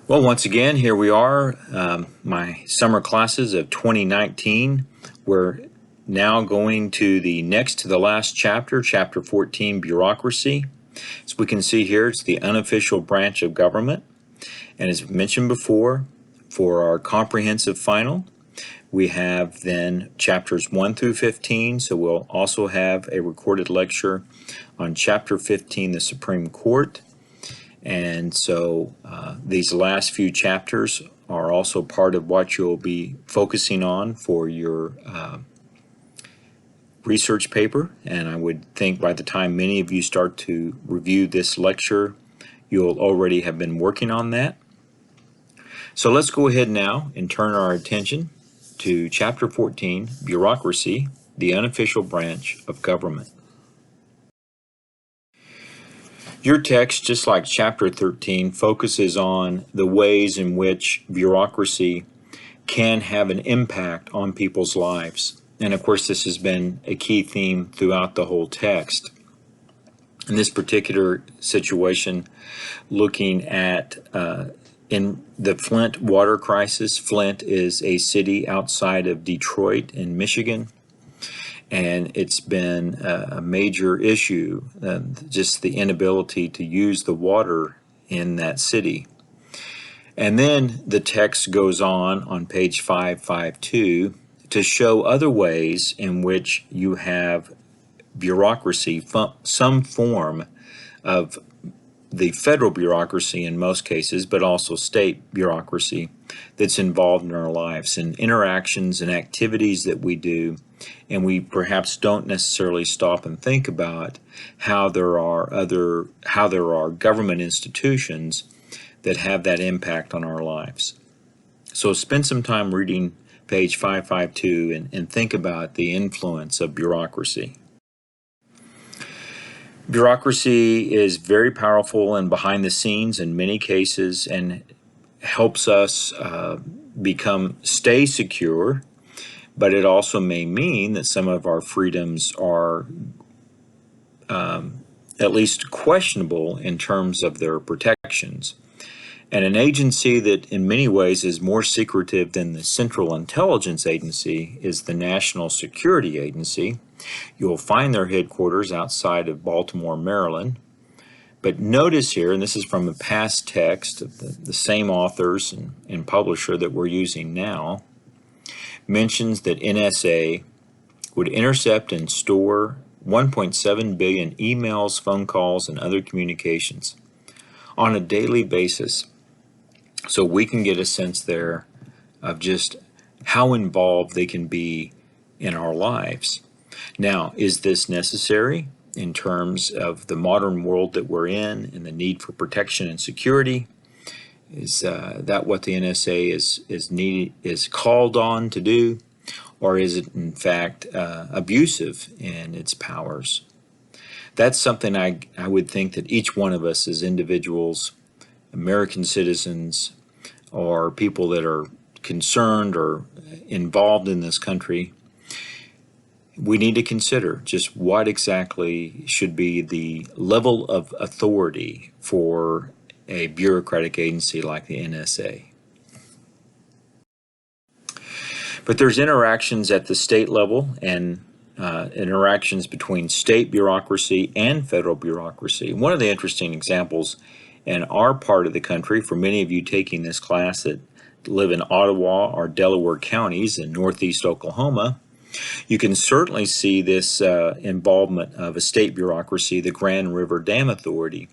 Well, once again, here we are, my summer classes of 2019. We're now going to the next to the last chapter, Chapter 14, Bureaucracy. As we can see here, it's the unofficial branch of government. And as mentioned before, for our comprehensive final, we have then chapters 1 through 15, so we'll also have a recorded lecture on Chapter 15, the Supreme Court. And so these last few chapters are also part of what you'll be focusing on for your research paper. And I would think by the time many of you start to review this lecture, you'll already have been working on that. So let's go ahead now and turn our attention to Chapter 14, Bureaucracy, the Unofficial Branch of Government. Your text, just like Chapter 13, focuses on the ways in which bureaucracy can have an impact on people's lives. And of course, this has been a key theme throughout the whole text. In this particular situation, looking at in the Flint water crisis. Flint is a city outside of Detroit in Michigan. And it's been a major issue, just the inability to use the water in that city. And then the text goes on page 552, to show other ways in which you have bureaucracy, some form of the federal bureaucracy in most cases, but also state bureaucracy that's involved in our lives and interactions and activities that we do. And we perhaps don't necessarily stop and think about how there are government institutions that have that impact on our lives. So spend some time reading page 552 and think about the influence of bureaucracy. Bureaucracy is very powerful and behind the scenes in many cases and helps us stay secure. But it also may mean that some of our freedoms are at least questionable in terms of their protections. And an agency that in many ways is more secretive than the Central Intelligence Agency is the National Security Agency. You'll find their headquarters outside of Baltimore, Maryland. But notice here, and this is from a past text of the same authors and publisher that we're using now, mentions that NSA would intercept and store 1.7 billion emails, phone calls, and other communications on a daily basis. So we can get a sense there of just how involved they can be in our lives. Now, is this necessary in terms of the modern world that we're in and the need for protection and security? Is that what the NSA is called on to do, or is it in fact abusive in its powers? That's something I would think that each one of us as individuals, American citizens, or people that are concerned or involved in this country, we need to consider just what exactly should be the level of authority for a bureaucratic agency like the NSA. But there's interactions at the state level and interactions between state bureaucracy and federal bureaucracy. One of the interesting examples in our part of the country, for many of you taking this class that live in Ottawa or Delaware counties in northeast Oklahoma, you can certainly see this involvement of a state bureaucracy, the Grand River Dam Authority.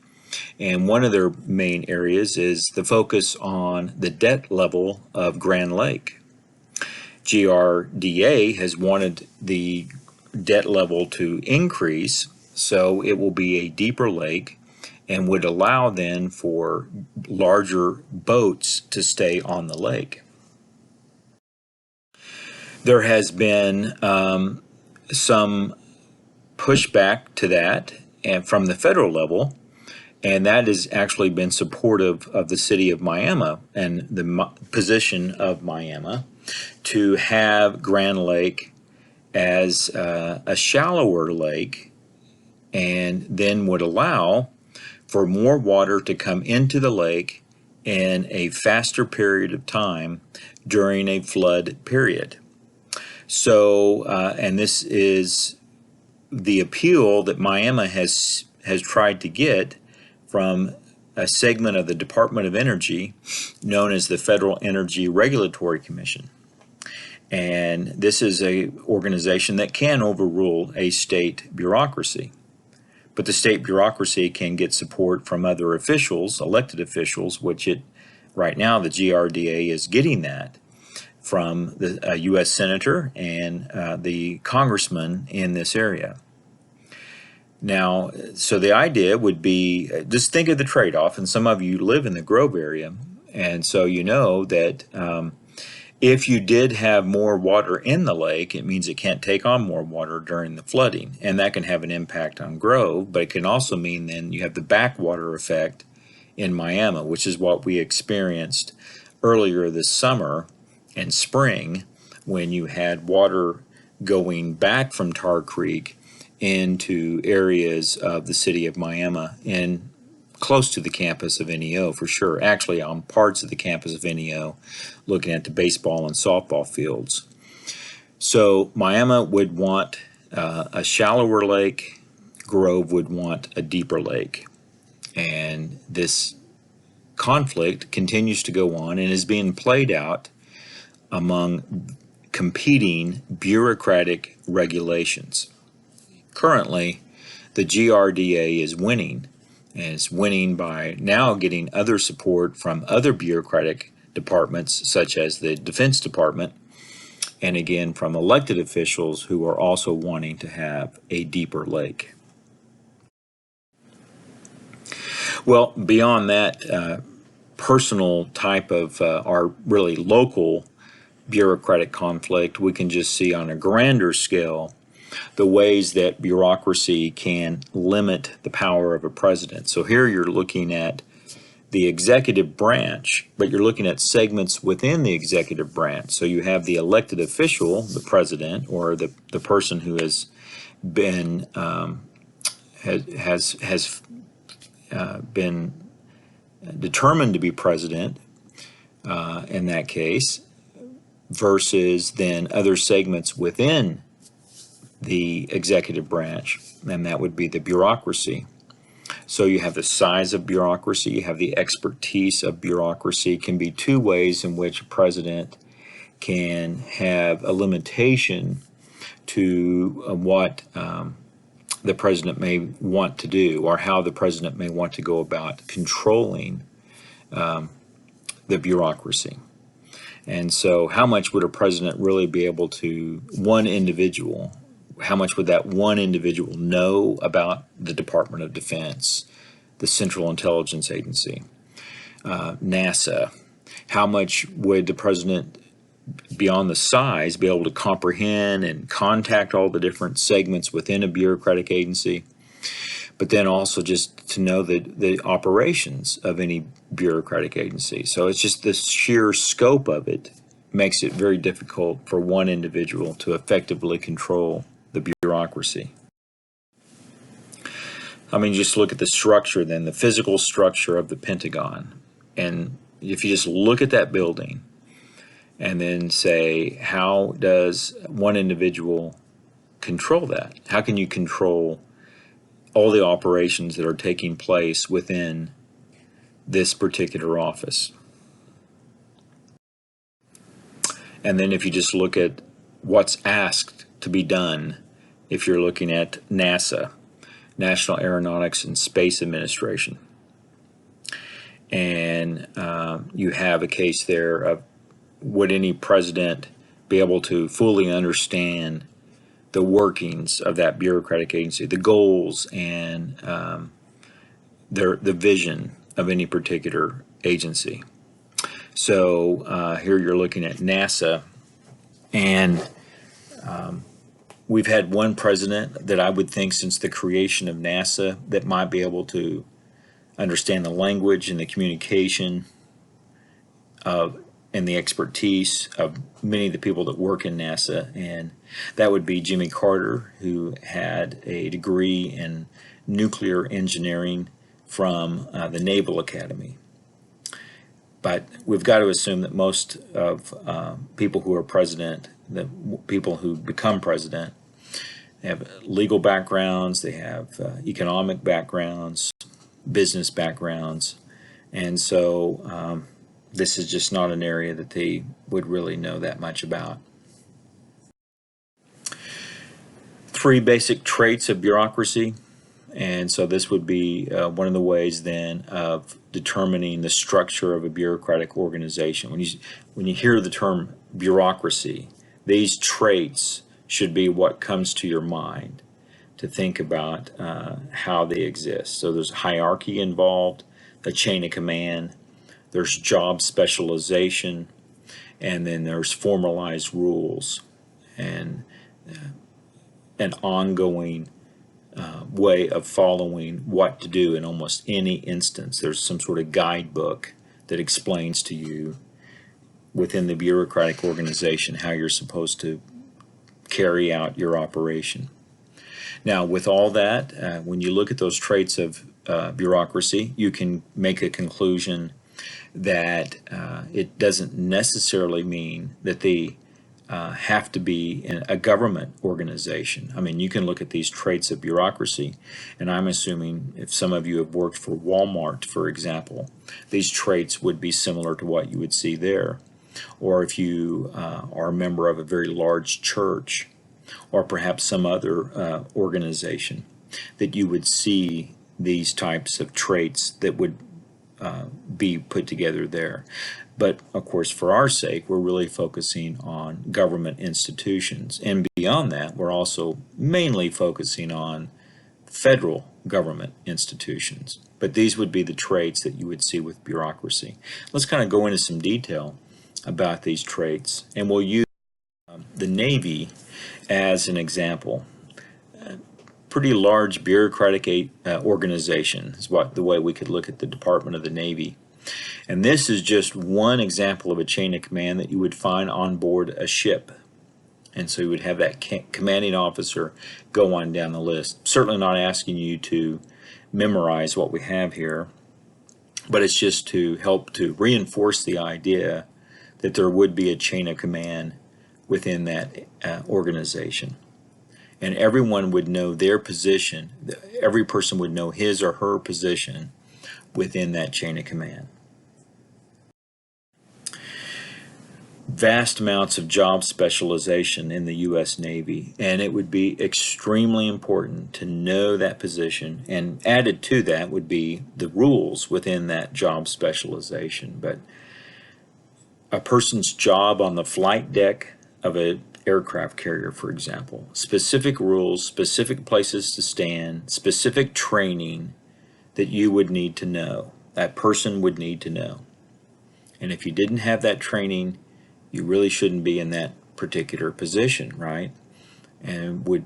And one of their main areas is the focus on the debt level of Grand Lake. GRDA has wanted the debt level to increase, so it will be a deeper lake and would allow then for larger boats to stay on the lake. There has been some pushback to that and from the federal level, and that has actually been supportive of the city of Miami and the position of Miami to have Grand Lake as a shallower lake, and then would allow for more water to come into the lake in a faster period of time during a flood period. So, and this is the appeal that Miami has tried to get from a segment of the Department of Energy known as the Federal Energy Regulatory Commission. And this is an organization that can overrule a state bureaucracy. But the state bureaucracy can get support from other officials, elected officials, which right now the GRDA is getting that from the U.S. Senator and the congressman in this area. Now, so the idea would be, just think of the trade-off, and some of you live in the Grove area, and so you know that if you did have more water in the lake, it means it can't take on more water during the flooding, and that can have an impact on Grove, but it can also mean then you have the backwater effect in Miami, which is what we experienced earlier this summer and spring when you had water going back from Tar Creek into areas of the city of Miami and close to the campus of NEO for sure, actually on parts of the campus of NEO, looking at the baseball and softball fields. So Miami would want a shallower lake, Grove would want a deeper lake. And this conflict continues to go on and is being played out among competing bureaucratic regulations. Currently, the GRDA is winning, and it's winning by now getting other support from other bureaucratic departments such as the Defense Department, and again from elected officials who are also wanting to have a deeper lake. Well, beyond that personal type of our really local bureaucratic conflict, we can just see on a grander scale the ways that bureaucracy can limit the power of a president. So here you're looking at the executive branch, but you're looking at segments within the executive branch. So you have the elected official, the president, or the person who has been has been determined to be president in that case, versus then other segments within the executive branch, and that would be the bureaucracy. So you have the size of bureaucracy, you have the expertise of bureaucracy. Can be two ways in which a president can have a limitation to what the president may want to do, or how the president may want to go about controlling the bureaucracy. And so how much would a president really be able to, one individual, how much would that one individual know about the Department of Defense, the Central Intelligence Agency, NASA? How much would the president, beyond the size, be able to comprehend and contact all the different segments within a bureaucratic agency? But then also just to know the operations of any bureaucratic agency. So it's just the sheer scope of it makes it very difficult for one individual to effectively control the bureaucracy. I mean, just look at the structure then, the physical structure of the Pentagon. And if you just look at that building and then say, how does one individual control that? How can you control all the operations that are taking place within this particular office? And then if you just look at what's asked to be done, if you're looking at NASA, National Aeronautics and Space Administration, and you have a case there of, would any president be able to fully understand the workings of that bureaucratic agency, the goals and the vision of any particular agency? So here you're looking at NASA, and we've had one president that I would think since the creation of NASA that might be able to understand the language and the communication of and the expertise of many of the people that work in NASA, and that would be Jimmy Carter, who had a degree in nuclear engineering from the Naval Academy. But we've got to assume that most of people who are president, the people who become president, they have legal backgrounds, they have economic backgrounds, business backgrounds, and so this is just not an area that they would really know that much about. 3 basic traits of bureaucracy, and so this would be one of the ways then of determining the structure of a bureaucratic organization. When you hear the term bureaucracy, these traits should be what comes to your mind to think about how they exist. So there's hierarchy involved, a chain of command, there's job specialization, and then there's formalized rules and an ongoing way of following what to do in almost any instance. There's some sort of guidebook that explains to you within the bureaucratic organization how you're supposed to carry out your operation. Now, with all that, when you look at those traits of bureaucracy, you can make a conclusion that it doesn't necessarily mean that they have to be in a government organization. I mean, you can look at these traits of bureaucracy, and I'm assuming if some of you have worked for Walmart, for example, these traits would be similar to what you would see there. Or if you are a member of a very large church, or perhaps some other organization, that you would see these types of traits that would be put together there. But of course, for our sake, we're really focusing on government institutions. And beyond that, we're also mainly focusing on federal government institutions. But these would be the traits that you would see with bureaucracy. Let's kind of go into some detail about these traits, and we'll use the Navy as an example. Pretty large bureaucratic organization is the way we could look at the Department of the Navy. And this is just one example of a chain of command that you would find on board a ship. And so you would have that commanding officer go on down the list. Certainly not asking you to memorize what we have here, but it's just to help to reinforce the idea that there would be a chain of command within that organization. And everyone would know their position. Every person would know his or her position within that chain of command. Vast amounts of job specialization in the U.S. Navy, and it would be extremely important to know that position, and added to that would be the rules within that job specialization. But a person's job on the flight deck of an aircraft carrier, for example, specific rules, specific places to stand, specific training that you would need to know, that person would need to know. And if you didn't have that training, you really shouldn't be in that particular position, right? And would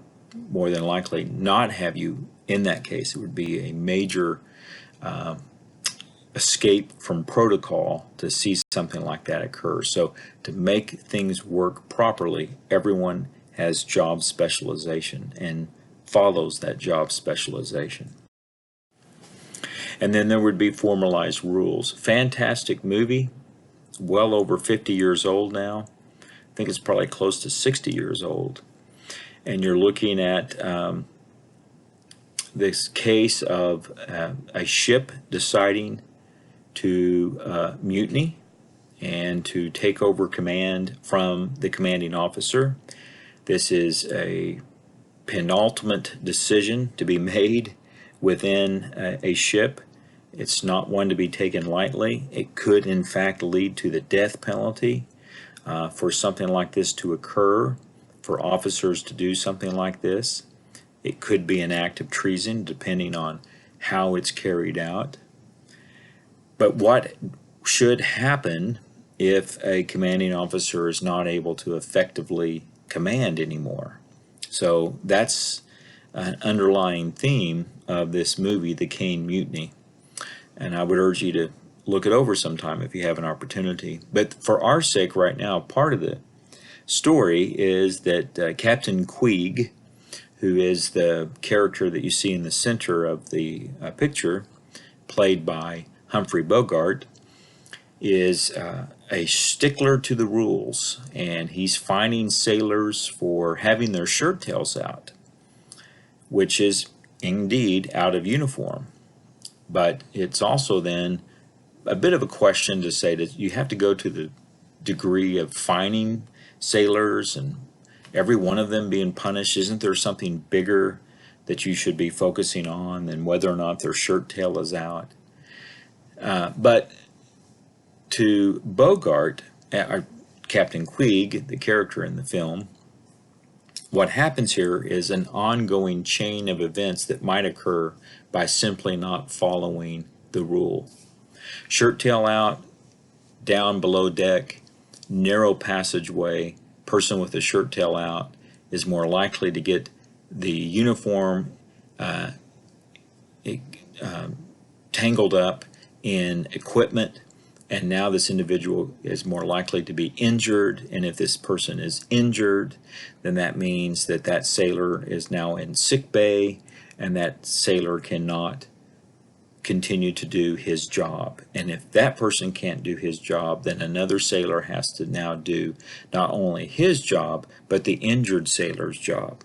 more than likely not have you in that case. It would be a major escape from protocol to see something like that occur. So to make things work properly, everyone has job specialization and follows that job specialization. And then there would be formalized rules. Fantastic movie, well over 50 years old now. I think it's probably close to 60 years old. And you're looking at this case of a ship deciding to mutiny and to take over command from the commanding officer. This is a penultimate decision to be made within a ship. It's not one to be taken lightly. It could in fact lead to the death penalty for something like this to occur, for officers to do something like this. It could be an act of treason depending on how it's carried out. But what should happen if a commanding officer is not able to effectively command anymore? So that's an underlying theme of this movie, The Caine Mutiny. And I would urge you to look it over sometime if you have an opportunity. But for our sake right now, part of the story is that Captain Queeg, who is the character that you see in the center of the picture, played by Humphrey Bogart, is a stickler to the rules, and he's fining sailors for having their shirt tails out, which is indeed out of uniform. But it's also then a bit of a question to say that you have to go to the degree of fining sailors and every one of them being punished. Isn't there something bigger that you should be focusing on than whether or not their shirt tail is out? But to Bogart, Captain Queeg, the character in the film, what happens here is an ongoing chain of events that might occur by simply not following the rule. Shirt tail out, down below deck, narrow passageway, person with a shirt tail out is more likely to get the uniform tangled up in equipment, and now this individual is more likely to be injured, and if this person is injured, then that means that that sailor is now in sick bay, and that sailor cannot continue to do his job. And if that person can't do his job, then another sailor has to now do not only his job, but the injured sailor's job.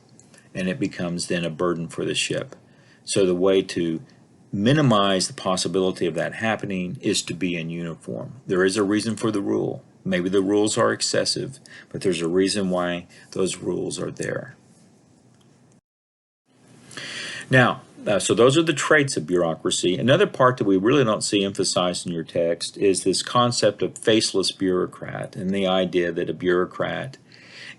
And it becomes then a burden for the ship. So the way to minimize the possibility of that happening is to be in uniform. There is a reason for the rule. Maybe the rules are excessive, but there's a reason why those rules are there. Now, so those are the traits of bureaucracy. Another part that we really don't see emphasized in your text is this concept of faceless bureaucrat, and the idea that a bureaucrat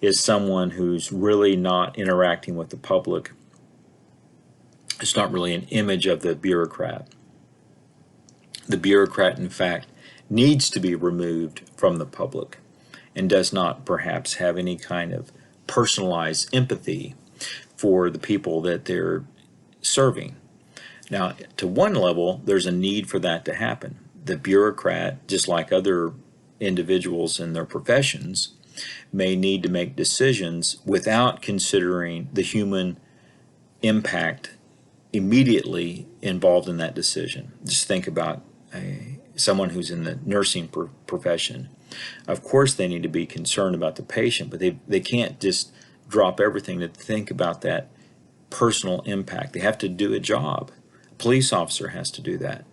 is someone who's really not interacting with the public. It's not really an image of the bureaucrat. The bureaucrat, in fact, needs to be removed from the public and does not perhaps have any kind of personalized empathy for the people that they're serving. Now, to one level, there's a need for that to happen. The bureaucrat, just like other individuals in their professions, may need to make decisions without considering the human impact immediately involved in that decision. Just think about someone who's in the nursing profession. Of course, they need to be concerned about the patient, but they can't just drop everything to think about that personal impact. They have to do a job. A police officer has to do that.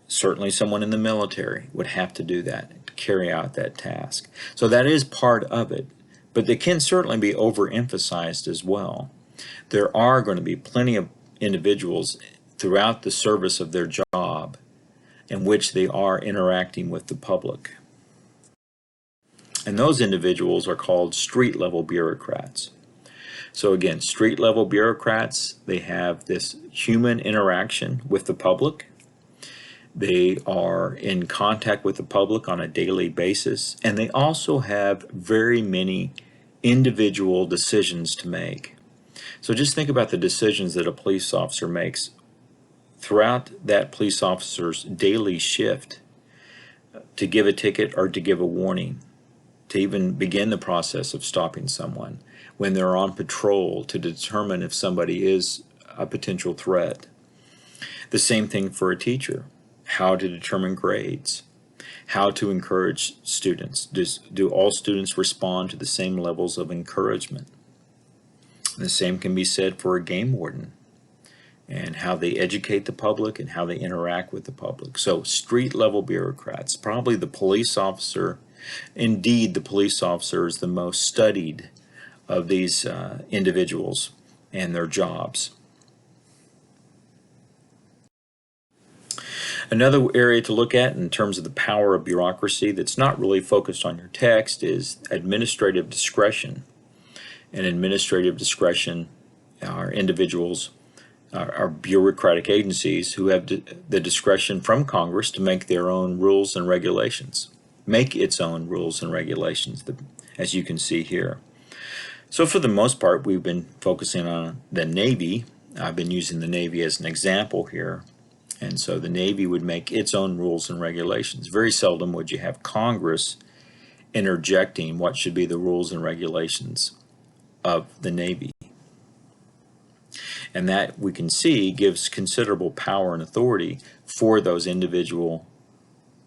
Certainly someone in the military would have to do that, to carry out that task. So that is part of it, but they can certainly be overemphasized as well. There are going to be plenty of individuals throughout the service of their job in which they are interacting with the public. And those individuals are called street-level bureaucrats. So again, street-level bureaucrats, they have this human interaction with the public. They are in contact with the public on a daily basis, and they also have very many individual decisions to make. So just think about the decisions that a police officer makes throughout that police officer's daily shift to give a ticket or to give a warning, to even begin the process of stopping someone, when they're on patrol to determine if somebody is a potential threat. The same thing for a teacher, how to determine grades, how to encourage students. Do all students respond to the same levels of encouragement? The same can be said for a game warden and how they educate the public and how they interact with the public. So street level bureaucrats, probably the police officer, indeed the police officer is the most studied of these individuals and their jobs. Another area to look at in terms of the power of bureaucracy that's not really focused on your text is administrative discretion. And administrative discretion are individuals, are bureaucratic agencies who have the discretion from Congress to make their own rules and regulations, make its own rules and regulations, as you can see here. So for the most part, we've been focusing on the Navy. I've been using the Navy as an example here. And so the Navy would make its own rules and regulations. Very seldom would you have Congress interjecting what should be the rules and regulations of the Navy. And that, we can see, gives considerable power and authority for those individual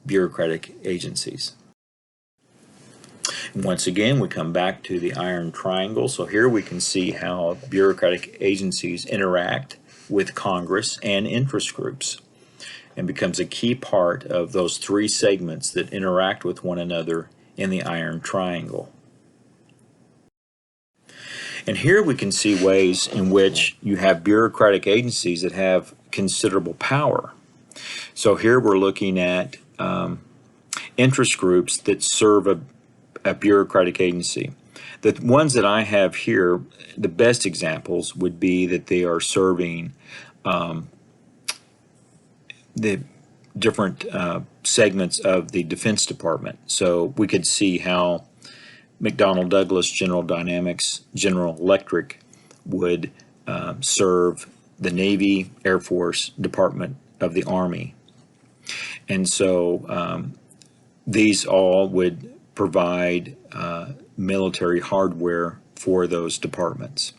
bureaucratic agencies. And once again, we come back to the iron triangle. So here we can see how bureaucratic agencies interact with Congress and interest groups, and becomes a key part of those three segments that interact with one another in the iron triangle. And here we can see ways in which you have bureaucratic agencies that have considerable power. So here we're looking at interest groups that serve a bureaucratic agency. The ones that I have here, the best examples would be that they are serving the different segments of the Defense Department. So we could see how McDonnell Douglas, General Dynamics, General Electric would serve the Navy, Air Force, Department of the Army. And so these all would provide military hardware for those departments.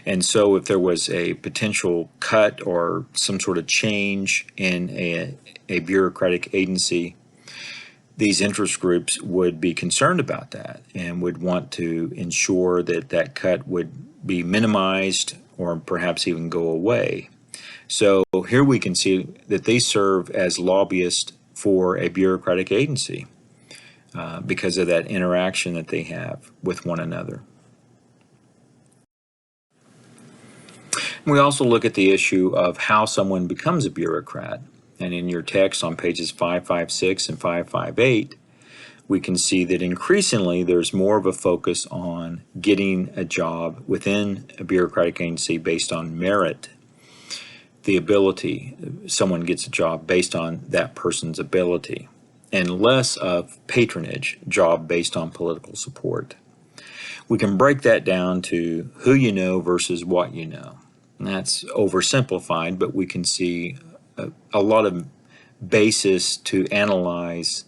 And so if there was a potential cut or some sort of change in a bureaucratic agency, these interest groups would be concerned about that and would want to ensure that that cut would be minimized or perhaps even go away. So here we can see that they serve as lobbyists for a bureaucratic agency because of that interaction that they have with one another. We also look at the issue of how someone becomes a bureaucrat. And in your text on pages 556 and 558, we can see that increasingly there's more of a focus on getting a job within a bureaucratic agency based on merit, the ability. Someone gets a job based on that person's ability, and less of patronage, job based on political support. We can break that down to who you know versus what you know. And that's oversimplified, but we can see a lot of basis to analyze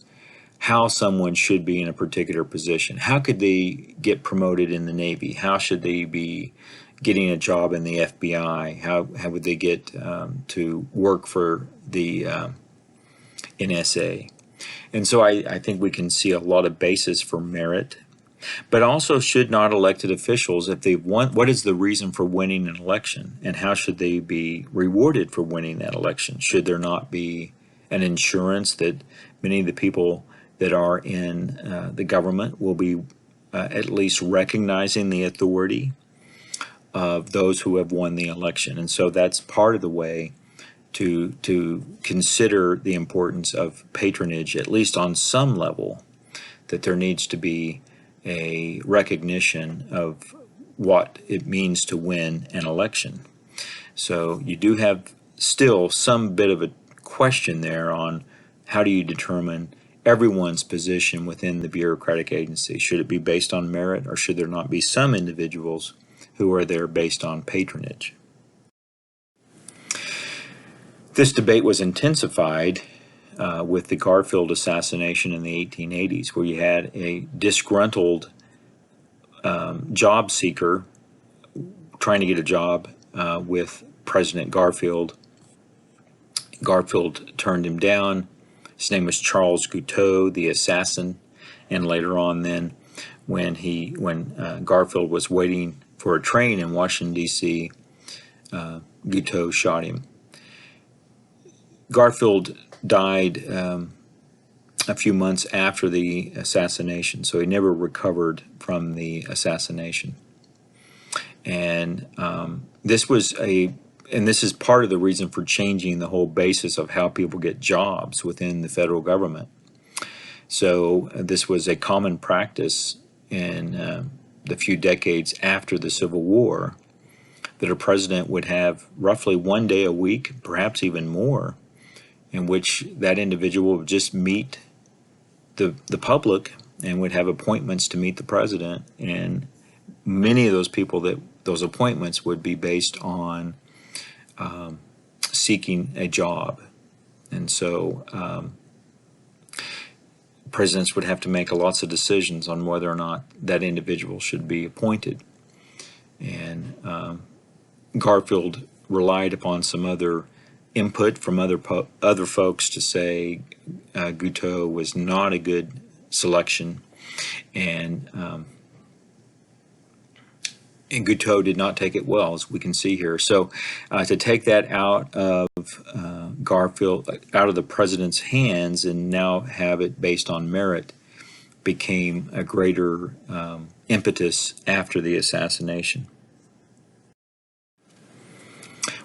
how someone should be in a particular position. How could they get promoted in the Navy? How should they be getting a job in the FBI? How would they get to work for the NSA? And so I think we can see a lot of basis for merit. But also, should not elected officials, if they want, what is the reason for winning an election, and how should they be rewarded for winning that election? Should there not be an insurance that many of the people that are in the government will be at least recognizing the authority of those who have won the election? And so that's part of the way to consider the importance of patronage, at least on some level, that there needs to be a recognition of what it means to win an election. So you do have still some bit of a question there on how do you determine everyone's position within the bureaucratic agency. Should it be based on merit, or should there not be some individuals who are there based on patronage? This debate was intensified with the Garfield assassination in the 1880s, where you had a disgruntled job seeker trying to get a job with President Garfield. Garfield turned him down. His name was Charles Guiteau, the assassin. And later on, then, when Garfield was waiting for a train in Washington, D.C., Guiteau shot him. Garfield died a few months after the assassination, so he never recovered from the assassination. And this is part of the reason for changing the whole basis of how people get jobs within the federal government. So this was a common practice in the few decades after the Civil War, that a president would have roughly one day a week, perhaps even more, in which that individual would just meet the public and would have appointments to meet the president. And many of those people, those appointments would be based on seeking a job. And so presidents would have to make lots of decisions on whether or not that individual should be appointed. And Garfield relied upon some other input from other folks to say Guteau was not a good selection, and Guteau did not take it well, as we can see here. So to take that out of Garfield, out of the president's hands, and now have it based on merit, became a greater impetus after the assassination.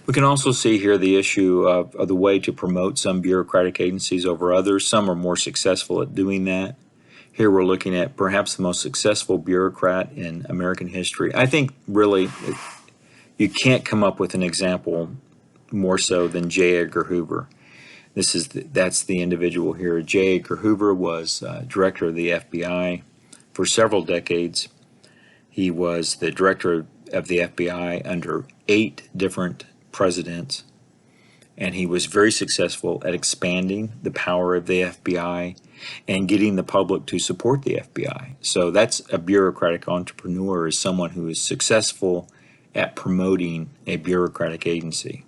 We can also see here the issue of the way to promote some bureaucratic agencies over others. Some are more successful at doing that. Here we're looking at perhaps the most successful bureaucrat in American history. I think really you can't come up with an example more so than J. Edgar Hoover. That's the individual here. J. Edgar Hoover was director of the FBI for several decades. He was the director of the FBI under 8 different presidents, and he was very successful at expanding the power of the FBI and getting the public to support the FBI. So that's a bureaucratic entrepreneur, is someone who is successful at promoting a bureaucratic agency.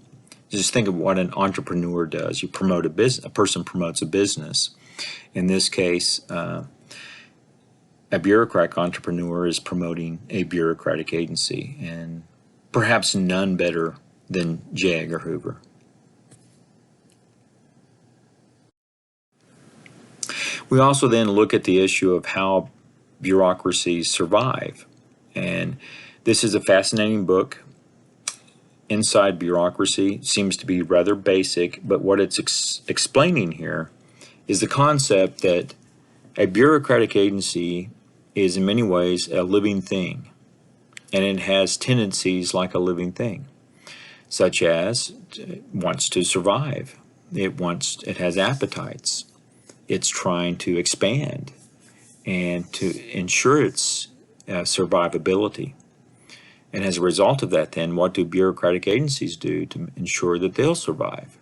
Just think of what an entrepreneur does. You promote a business. A person promotes a business. In this case, a bureaucratic entrepreneur is promoting a bureaucratic agency, and perhaps none better than J. Edgar Hoover. We also then look at the issue of how bureaucracies survive. And this is a fascinating book. Inside Bureaucracy seems to be rather basic, but what it's explaining here is the concept that a bureaucratic agency is in many ways a living thing, and it has tendencies like a living thing, such as it wants to survive. It has appetites. It's trying to expand and to ensure its survivability. And as a result of that, then, what do bureaucratic agencies do to ensure that they'll survive?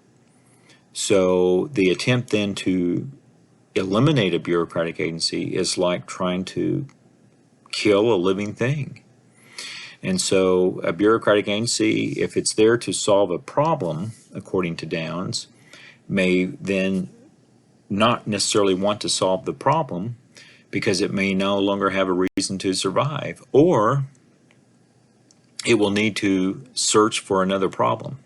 So the attempt then to eliminate a bureaucratic agency is like trying to kill a living thing. And so a bureaucratic agency, if it's there to solve a problem, according to Downs, may then not necessarily want to solve the problem because it may no longer have a reason to survive, or it will need to search for another problem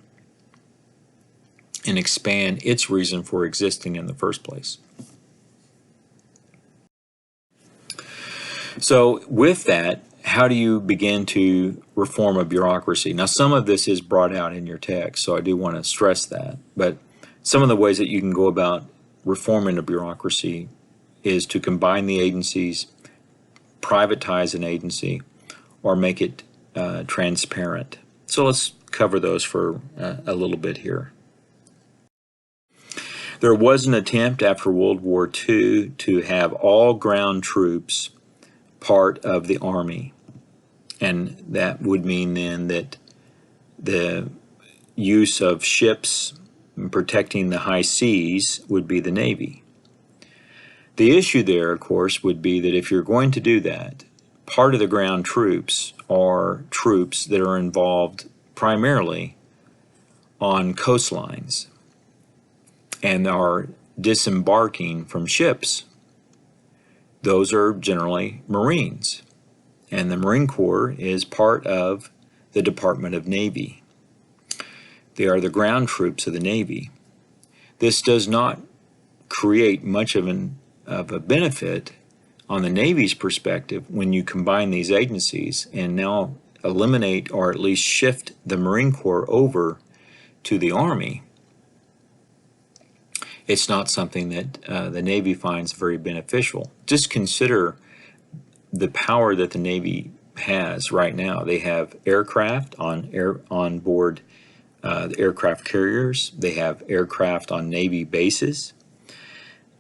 and expand its reason for existing in the first place. So with that, how do you begin to reform a bureaucracy? Now, some of this is brought out in your text, so I do want to stress that. But some of the ways that you can go about reforming a bureaucracy is to combine the agencies, privatize an agency, or make it transparent. So let's cover those for a little bit here. There was an attempt after World War II to have all ground troops part of the Army, and that would mean then that the use of ships and protecting the high seas would be the Navy. The issue there, of course, would be that if you're going to do that, part of the ground troops are troops that are involved primarily on coastlines and are disembarking from ships. Those are generally Marines, and the Marine Corps is part of the Department of Navy. They are the ground troops of the Navy. This does not create much of a benefit on the Navy's perspective when you combine these agencies and now eliminate or at least shift the Marine Corps over to the Army. It's not something that the Navy finds very beneficial. Just consider the power that the Navy has right now. They have aircraft on board the aircraft carriers. They have aircraft on Navy bases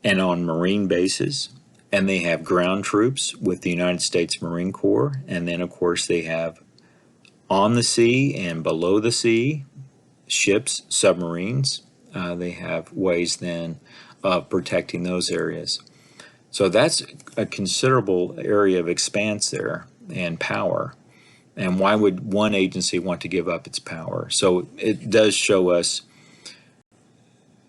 and on Marine bases. And they have ground troops with the United States Marine Corps. And then, of course, they have on the sea and below the sea ships, submarines. They have ways then of protecting those areas. So that's a considerable area of expanse there and power. And why would one agency want to give up its power? So it does show us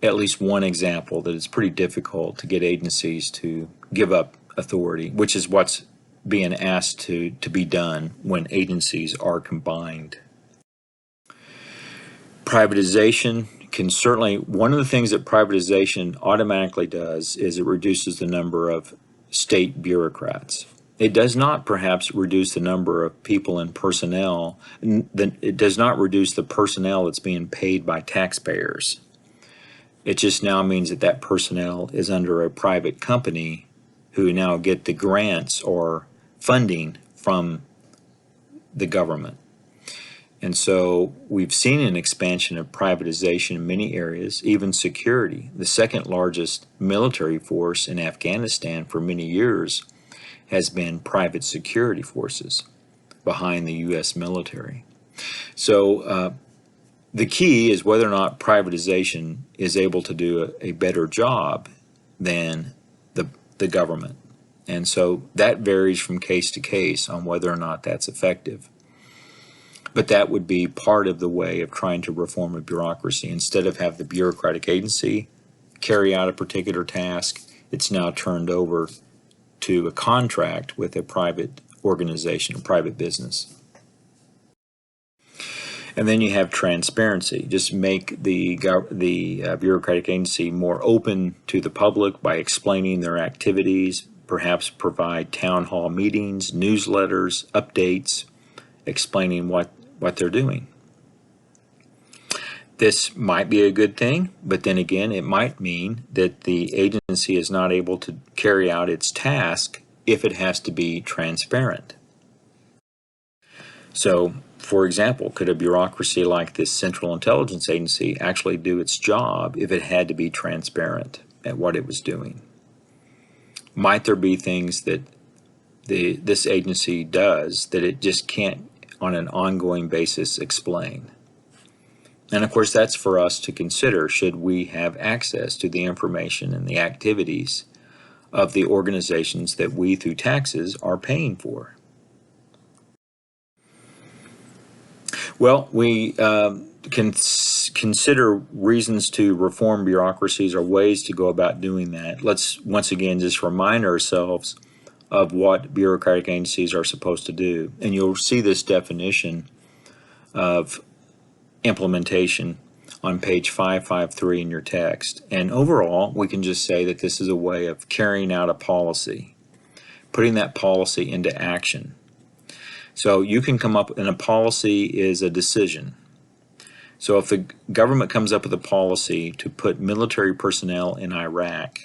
at least one example that it's pretty difficult to get agencies to give up authority, which is what's being asked to be done when agencies are combined. Privatization can certainly, one of the things that privatization automatically does is it reduces the number of state bureaucrats. It does not perhaps reduce the number of people and personnel. It does not reduce the personnel that's being paid by taxpayers. It just now means that that personnel is under a private company who now get the grants or funding from the government. And so we've seen an expansion of privatization in many areas, even security. The second largest military force in Afghanistan for many years has been private security forces behind the U.S. military. So the key is whether or not privatization is able to do a better job than the government. And so that varies from case to case on whether or not that's effective. But that would be part of the way of trying to reform a bureaucracy. Instead of have the bureaucratic agency carry out a particular task, it's now turned over to a contract with a private organization, a private business. And then you have transparency. Just make the bureaucratic agency more open to the public by explaining their activities, perhaps provide town hall meetings, newsletters, updates, explaining what they're doing. This might be a good thing, but then again, it might mean that the agency is not able to carry out its task if it has to be transparent. So, for example, could a bureaucracy like this Central Intelligence Agency actually do its job if it had to be transparent at what it was doing? Might there be things that this agency does that it just can't on an ongoing basis explain? And of course, that's for us to consider. Should we have access to the information and the activities of the organizations that we through taxes are paying for? Well, we can consider reasons to reform bureaucracies or ways to go about doing that. Let's once again just remind ourselves of what bureaucratic agencies are supposed to do. And you'll see this definition of implementation on page 553 in your text. And overall, we can just say that this is a way of carrying out a policy, putting that policy into action. So you can come up, and a policy is a decision. So if the government comes up with a policy to put military personnel in Iraq,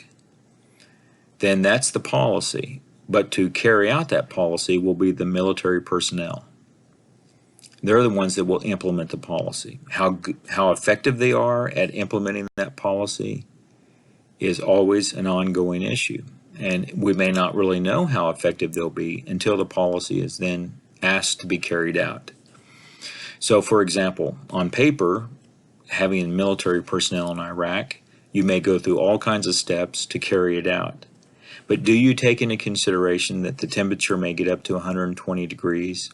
then that's the policy. But to carry out that policy will be the military personnel. They're the ones that will implement the policy. How effective they are at implementing that policy is always an ongoing issue. And we may not really know how effective they'll be until the policy is then asked to be carried out. So, for example, on paper, having military personnel in Iraq, you may go through all kinds of steps to carry it out. But do you take into consideration that the temperature may get up to 120 degrees,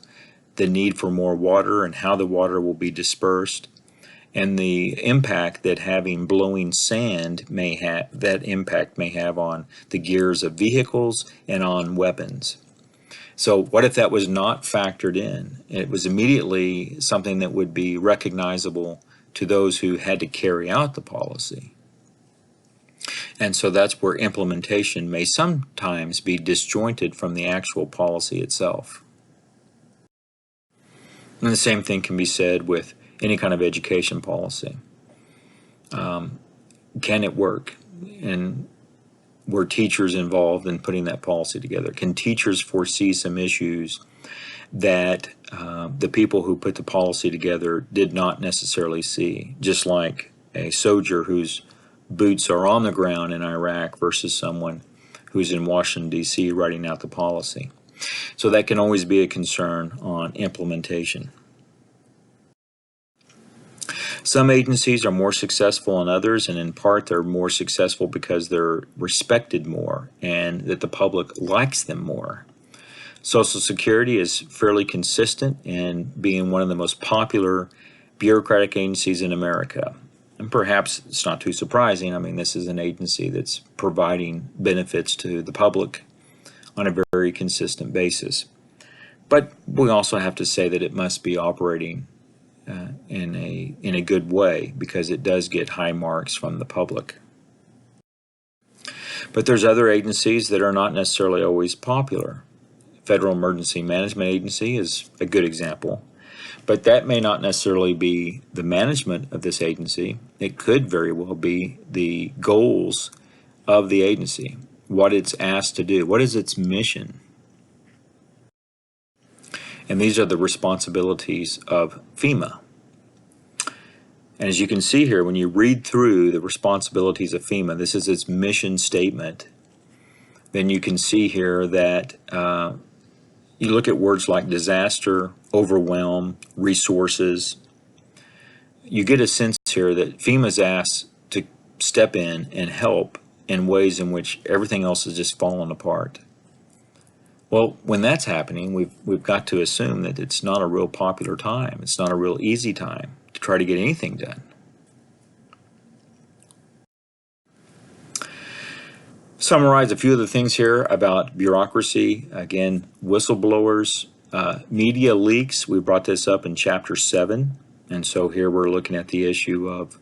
the need for more water and how the water will be dispersed, and the impact that having blowing sand may have, that impact may have on the gears of vehicles and on weapons? So what if that was not factored in? It was immediately something that would be recognizable to those who had to carry out the policy. And so that's where implementation may sometimes be disjointed from the actual policy itself. And the same thing can be said with any kind of education policy. Can it work? And were teachers involved in putting that policy together? Can teachers foresee some issues that the people who put the policy together did not necessarily see? Just like a soldier whose boots are on the ground in Iraq versus someone who's in Washington, D.C. writing out the policy. So that can always be a concern on implementation. Some agencies are more successful than others, and in part they're more successful because they're respected more and that the public likes them more. Social Security is fairly consistent in being one of the most popular bureaucratic agencies in America. And perhaps it's not too surprising. I mean, this is an agency that's providing benefits to the public on a very consistent basis. But we also have to say that it must be operating in a good way, because it does get high marks from the public. But there's other agencies that are not necessarily always popular. Federal Emergency Management Agency is a good example. But that may not necessarily be the management of this agency. It could very well be the goals of the agency, what it's asked to do, what is its mission. And these are the responsibilities of FEMA. And as you can see here, when you read through the responsibilities of FEMA, this is its mission statement, then you can see here that you look at words like disaster, overwhelm, resources. You get a sense here that FEMA's asked to step in and help in ways in which everything else has just fallen apart. Well, when that's happening, we've got to assume that it's not a real popular time. It's not a real easy time to try to get anything done. Summarize a few of the things here about bureaucracy. Again, whistleblowers, media leaks. We brought this up in Chapter 7. And so here we're looking at the issue of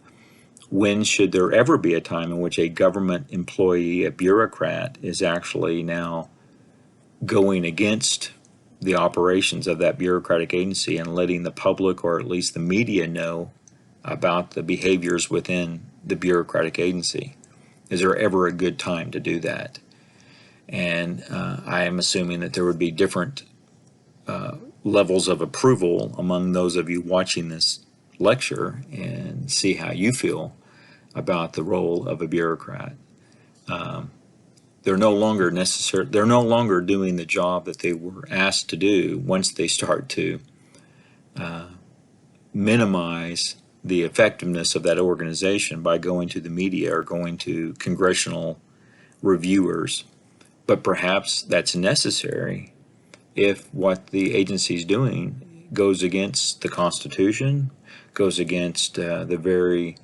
when should there ever be a time in which a government employee, a bureaucrat, is actually now going against the operations of that bureaucratic agency and letting the public, or at least the media, know about the behaviors within the bureaucratic agency. Is there ever a good time to do that? And I am assuming that there would be different levels of approval among those of you watching this lecture, and see how you feel about the role of a bureaucrat. They're no longer doing the job that they were asked to do once they start to minimize the effectiveness of that organization by going to the media or going to congressional reviewers. But perhaps that's necessary if what the agency is doing goes against the Constitution, goes against the very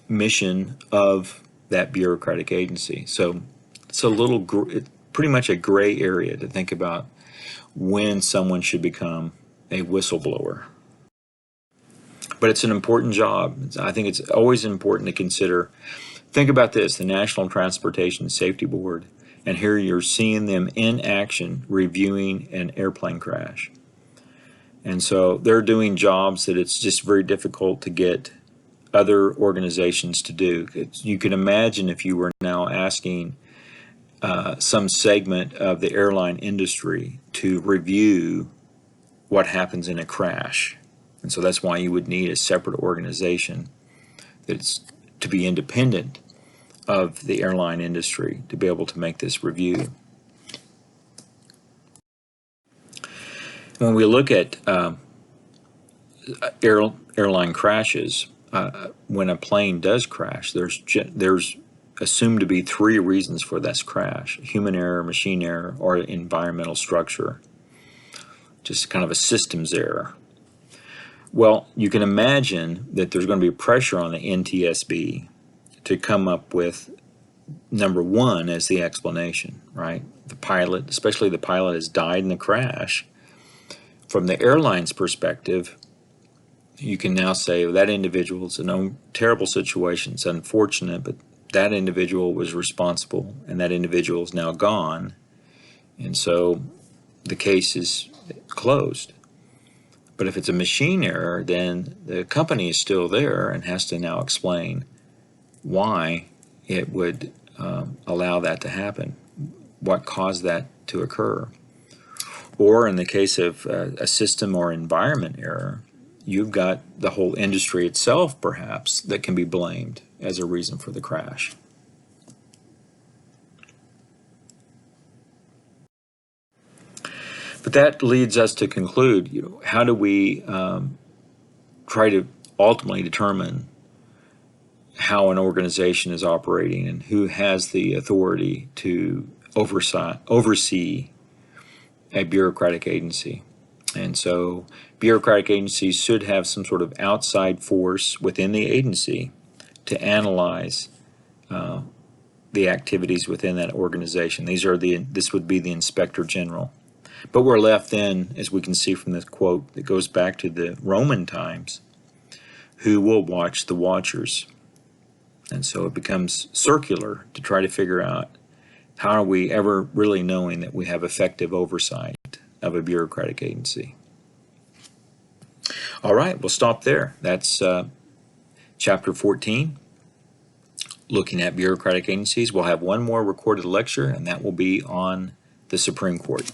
mission of that bureaucratic agency. So it's pretty much a gray area to think about when someone should become a whistleblower. But it's an important job. I think it's always important to consider. Think about this, the National Transportation Safety Board, and here you're seeing them in action reviewing an airplane crash. And so they're doing jobs that it's just very difficult to get other organizations to do. You can imagine if you were now asking some segment of the airline industry to review what happens in a crash. And so that's why you would need a separate organization that's to be independent of the airline industry to be able to make this review. When we look at airline crashes, when a plane does crash, there's assumed to be three reasons for this crash: human error, machine error, or environmental structure. Just kind of a systems error. Well, you can imagine that there's going to be pressure on the NTSB to come up with number one as the explanation, right? The pilot, especially the pilot, has died in the crash. From the airline's perspective, you can now say, well, that individual is in a terrible situation. It's unfortunate, but that individual was responsible, and that individual is now gone. And so the case is closed. But if it's a machine error, then the company is still there and has to now explain why it would allow that to happen, what caused that to occur. Or in the case of a system or environment error, you've got the whole industry itself, perhaps, that can be blamed as a reason for the crash. But that leads us to conclude, how do we try to ultimately determine how an organization is operating and who has the authority to oversee a bureaucratic agency? And so bureaucratic agencies should have some sort of outside force within the agency to analyze the activities within that organization. This would be the Inspector General. But we're left then, as we can see from this quote that goes back to the Roman times, who will watch the watchers. And so it becomes circular to try to figure out, how are we ever really knowing that we have effective oversight of a bureaucratic agency? All right, we'll stop there. That's chapter 14, looking at bureaucratic agencies. We'll have one more recorded lecture, and that will be on the Supreme Court.